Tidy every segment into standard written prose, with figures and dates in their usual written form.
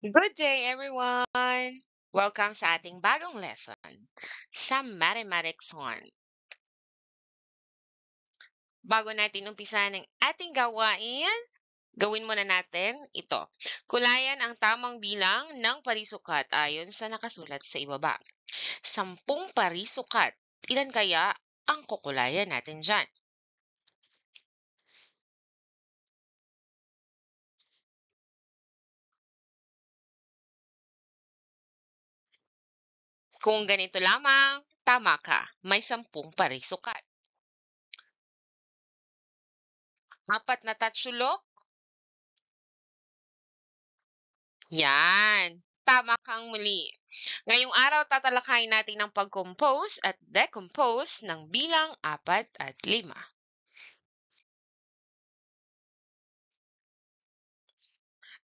Good day, everyone! Welcome sa ating bagong lesson sa Mathematics 1. Bago natin umpisa ng ating gawain, gawin muna natin ito. Kulayan ang tamang bilang ng parisukat ayon sa nakasulat sa ibaba. 10 parisukat. Ilan kaya ang kukulayan natin dyan? Kung ganito lamang, tama ka. May 10 parisukat. 4 na tatsulok. Yan. Tama kang muli. Ngayong araw, tatalakayin natin ang pag-compose at decompose ng bilang 4 at 5.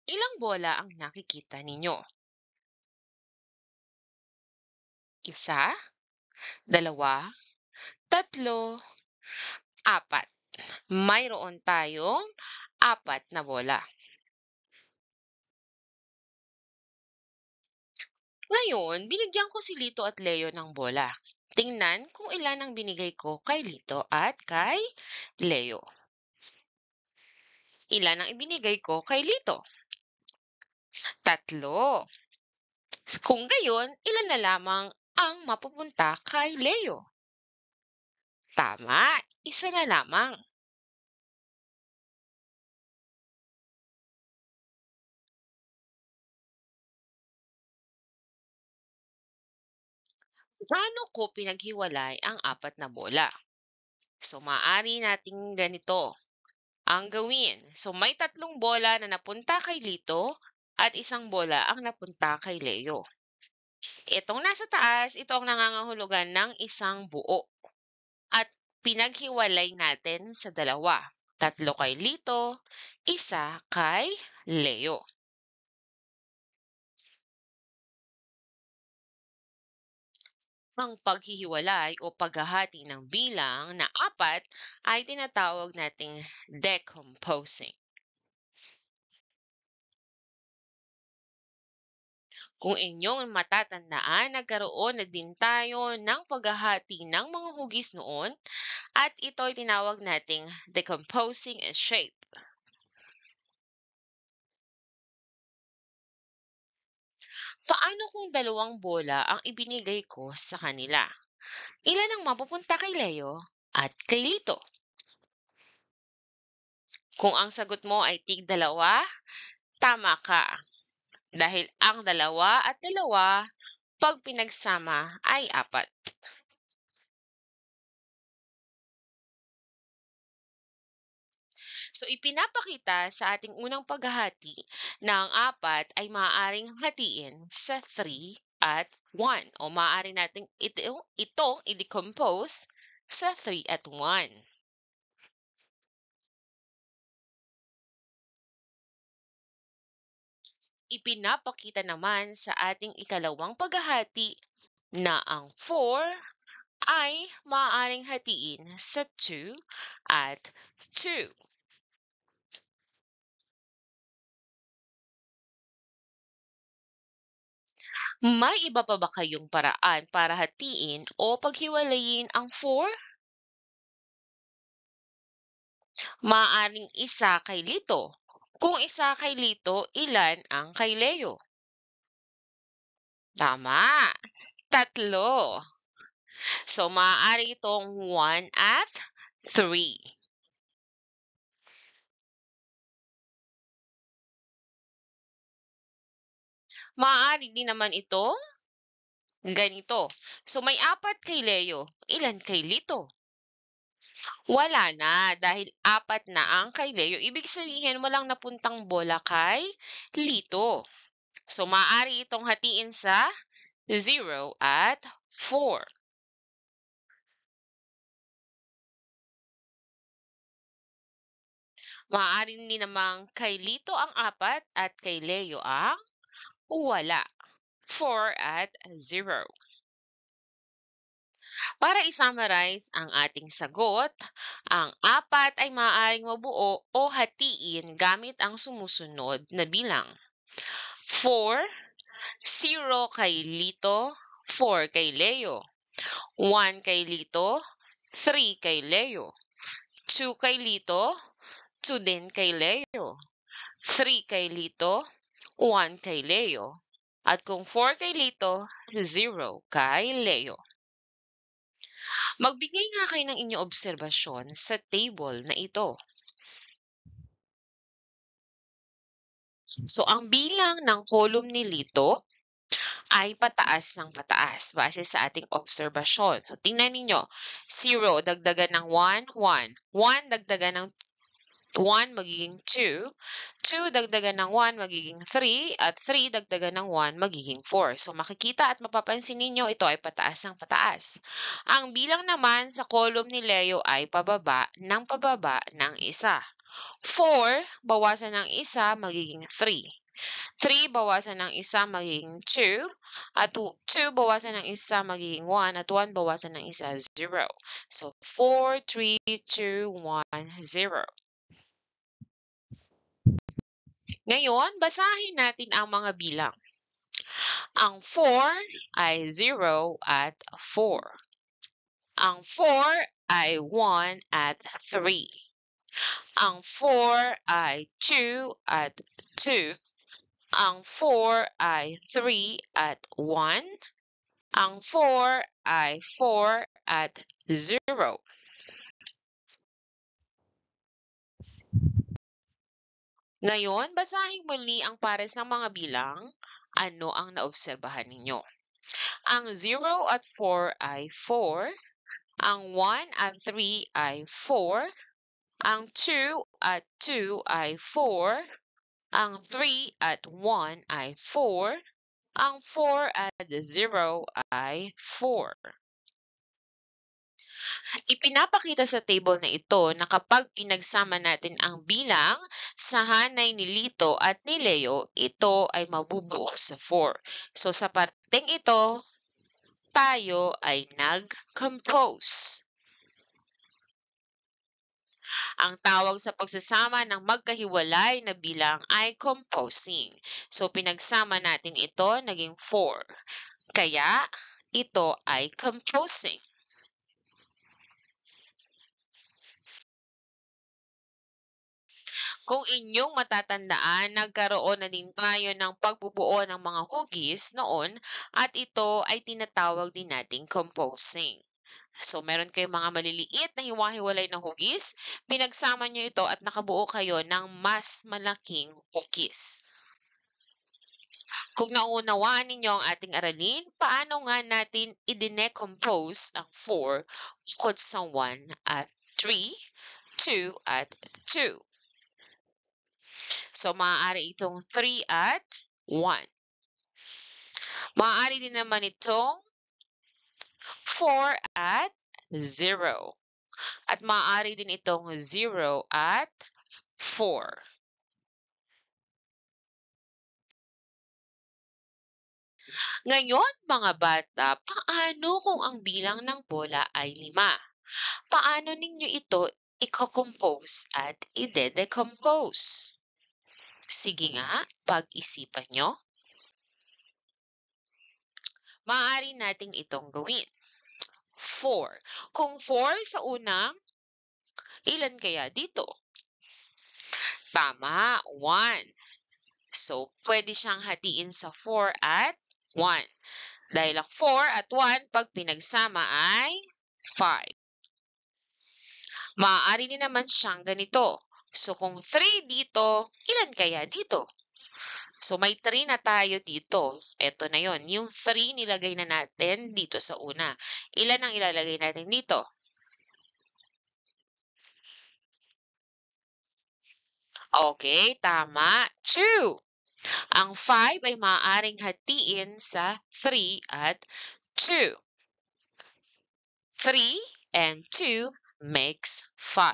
Ilang bola ang nakikita ninyo? 1, 2, 3, 4. Mayroon tayong 4 na bola. Ngayon, binigyan ko si Lito at Leo ng bola. Tingnan kung ilan ang binigay ko kay Lito at kay Leo. Ilan ang ibinigay ko kay Lito? 3. Kung gayon, ilan na lamang ang mapupunta kay Leo? Tama, 1 na lamang. Paano ko pinaghiwalay ang 4 na bola? So, maaari nating ganito ang gawin. So, may 3 bola na napunta kay Lito at 1 bola ang napunta kay Leo. Itong nasa taas, ito ang nangangahulugan ng isang buo. At pinaghiwalay natin sa 2. 3 kay Lito, 1 kay Leo. Ang paghihiwalay o paghahati ng bilang na 4 ay tinatawag nating decomposing. Kung inyong matatandaan, nagkaroon na din tayo ng paghahati ng mga hugis noon at ito ay tinawag nating decomposing shape. Paano kung 2 bola ang ibinigay ko sa kanila? Ilan ang mapupunta kay Leo at kay Lito? Kung ang sagot mo ay tig-2, tama ka. Dahil ang 2 at 2, pag pinagsama ay 4. So, ipinapakita sa ating unang paghahati na ang 4 ay maaaring hatiin sa 3 at 1 o maaari nating itong i-decompose sa 3 at 1. Ipinapakita naman sa ating ikalawang paghahati na ang 4 ay maaaring hatiin sa 2 at 2. May iba pa ba kayong paraan para hatiin o paghiwalayin ang 4? Maaaring 1 kay Lito. Kung 1 kay Lito, ilan ang kay Leo? Tama, 3. So, maaari itong 1 at 3. Maaari din naman ito ganito. So, may 4 kay Leo. Ilan kay Lito? Wala na dahil 4 na ang kay Leo. Ibig sabihin walang napuntang bola kay Lito. So, maaari itong hatiin sa 0 at 4. Maaari din namang kay Lito ang 4 at kay Leo ang wala. 4 at 0. Para i-summarize ang ating sagot, ang 4 ay maaaring mabuo o hatiin gamit ang sumusunod na bilang. 4, 0 kay Lito, 4 kay Leo. 1 kay Lito, 3 kay Leo. 2 kay Lito, 2 din kay Leo. 3 kay Lito, 1 kay Leo. At kung 4 kay Lito, 0 kay Leo. Magbigay nga kayo ng inyong obserbasyon sa table na ito. So, ang bilang ng column ni Lito ay pataas ng pataas base sa ating obserbasyon. So, tingnan ninyo. 0, dagdagan ng 1, 1. 1, dagdagan ng 1, magiging 2. 2, dagdagan ng 1, magiging 3. At 3, dagdagan ng 1, magiging 4. So, makikita at mapapansin ninyo, ito ay pataas ng pataas. Ang bilang naman sa column ni Leo ay pababa ng isa. 4, bawasan ng isa, magiging 3. 3, bawasan ng isa, magiging 2. At 2, bawasan ng isa, magiging 1. At 1, bawasan ng isa, 0. So, 4, 3, 2, 1, 0. Ngayon, basahin natin ang mga bilang. Ang 4 ay 0 at 4. Ang 4 ay 1 at 3. Ang 4 ay 2 at 2. Ang 4 ay 3 at 1. Ang 4 ay 4 at 0. Ngayon, basahin muli ang pares ng mga bilang. Ano ang naobserbahan ninyo? Ang 0 at 4 ay 4. Ang 1 at 3 ay 4. Ang 2 at 2 ay 4. Ang 3 at 1 ay 4. Ang 4 at 0 ay 4. Ipinapakita sa table na ito na kapag pinagsama natin ang bilang sa hanay ni Lito at ni Leo, ito ay mabubuo sa 4. So sa parteng ito, tayo ay nag-compose. Ang tawag sa pagsasama ng magkahiwalay na bilang ay composing. So pinagsama natin ito, naging 4. Kaya ito ay composing. Kung inyong matatandaan, nagkaroon na din tayo ng pagbubuo ng mga hugis noon at ito ay tinatawag din nating composing. So, meron kayong mga maliliit na hiwa-hiwalay na hugis, pinagsama nyo ito at nakabuo kayo ng mas malaking hugis. Kung naunawaan ninyo ang ating aralin, paano nga natin i-decompose ang 4 bukod sa 1 at 3, 2 at 2? So, maaari itong 3 at 1. Maaari din naman itong 4 at 0. At maaari din itong 0 at 4. Ngayon, mga bata, paano kung ang bilang ng bola ay 5? Paano ninyo ito i-compose at i-decompose? Sige nga, pag-isipan nyo. Maaari nating itong gawin. 4. Kung 4 sa unang, ilan kaya dito? Tama, 1. So, pwede siyang hatiin sa 4 at 1. Dahil ang 4 at 1, pag pinagsama ay 5. Maaari din naman siyang ganito. So, kung 3 dito, ilan kaya dito? So, may 3 na tayo dito. Ito na yon. Yung 3 nilagay na natin dito sa una. Ilan ang ilalagay natin dito? Okay, tama. 2. Ang 5 ay maaaring hatiin sa 3 at 2. 3 and 2 makes 5.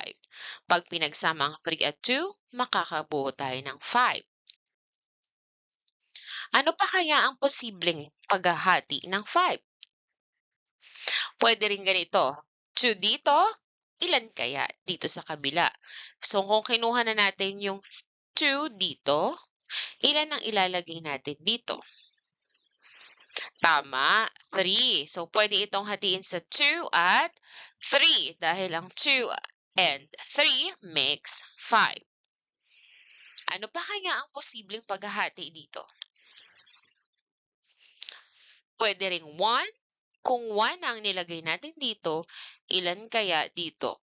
Pag pinagsama ang 3 at 2, makakabuo tayo ng 5. Ano pa kaya ang posibleng paghahati ng 5? Pwede rin ganito. 2 dito, ilan kaya dito sa kabila? So kung kinuha na natin yung 2 dito, Ilan ang ilalagay natin dito? Tama, 3. So, pwede itong hatiin sa 2 at 3 dahil ang 2 and 3 makes 5. Ano pa kaya ang posibleng paghahati dito? Pwede ring 1. Kung 1 ang nilagay natin dito, ilan kaya dito?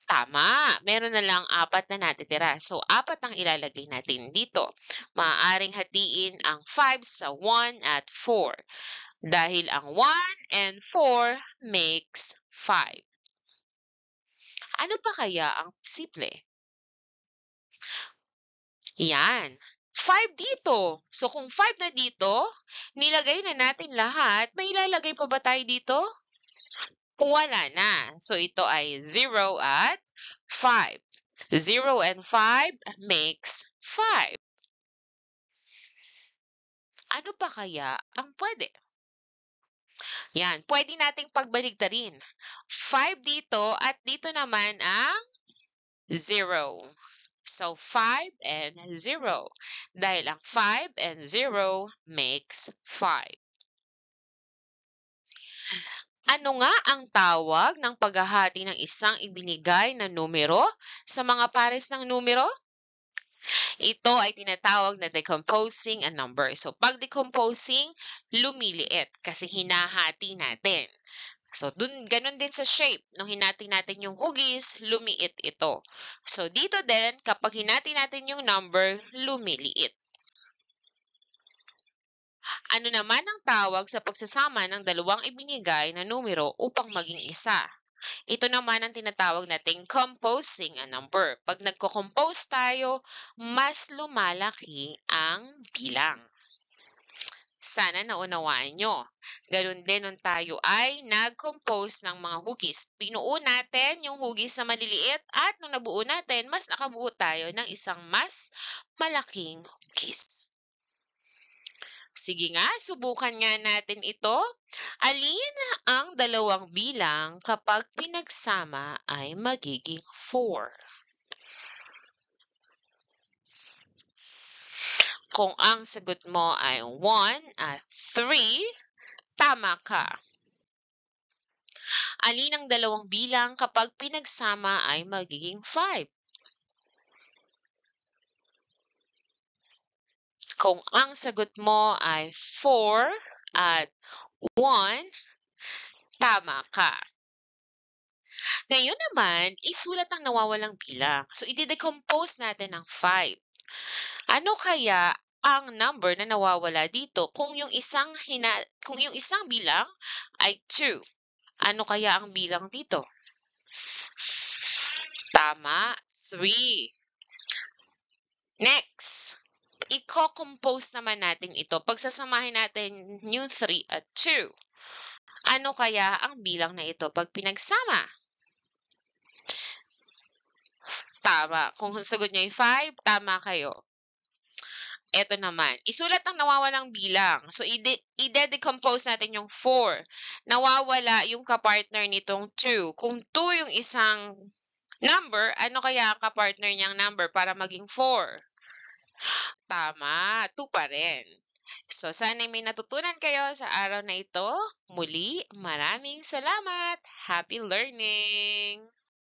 Tama, meron na lang 4 na natitira. So, 4 ang ilalagay natin dito. Maaaring hatiin ang 5 sa 1 at 4 dahil ang 1 and 4 makes 5. Ano pa kaya ang posible? Yan, 5 dito. So, kung 5 na dito, nilagay na natin lahat, may ilalagay pa ba tayo dito? Wala na. So, ito ay 0 at 5. 0 and 5 makes 5. Ano pa kaya ang pwede? Yan, pwede nating pagbaligtarin. 5 dito at dito naman ang 0. So, 5 and 0. Dahil ang 5 and 0 makes 5. Ano nga ang tawag ng paghahati ng isang ibinigay na numero sa mga pares ng numero? Ito ay tinatawag na decomposing a number. So, pag decomposing, lumiliit kasi hinahati natin. So, ganun din sa shape. Nung hinati natin yung hugis, lumiit ito. So, dito din, kapag hinati natin yung number, lumiliit. Ano naman ang tawag sa pagsasama ng dalawang ibinigay na numero upang maging isa? Ito naman ang tinatawag nating composing a number. Pag nagko-compose tayo, mas lumalaki ang bilang. Sana naunawaan nyo. Ganun din nung tayo ay nag-compose ng mga hugis. Pinuo natin yung hugis na maliliit at nung nabuo natin, mas nakabuo tayo ng isang mas malaking hugis. Sige nga, subukan nga natin ito. Alin ang dalawang bilang kapag pinagsama ay magiging 4? Kung ang sagot mo ay 1 at 3, tama ka. Alin ang dalawang bilang kapag pinagsama ay magiging 5? Kung ang sagot mo ay 4 at 1, tama ka. Ngayon naman, isulat ang nawawalang bilang. So, i-decompose natin ang 5. Ano kaya ang number na nawawala dito kung yung isang bilang ay 2? Ano kaya ang bilang dito? Tama, 3. Next, i-compose naman natin ito. Pagsasamahin natin yung 3 at 2. Ano kaya ang bilang na ito pag pinagsama? Tama. Kung sagot niyo ay 5, tama kayo. Ito naman, isulat ang nawawalang bilang. So, i-decompose natin yung 4. Nawawala yung kapartner nitong 2. Kung 2 yung isang number, ano kaya ang kapartner niyang number para maging 4? Tama, 2 pa rin. So, sana may natutunan kayo sa araw na ito. Muli, maraming salamat. Happy learning!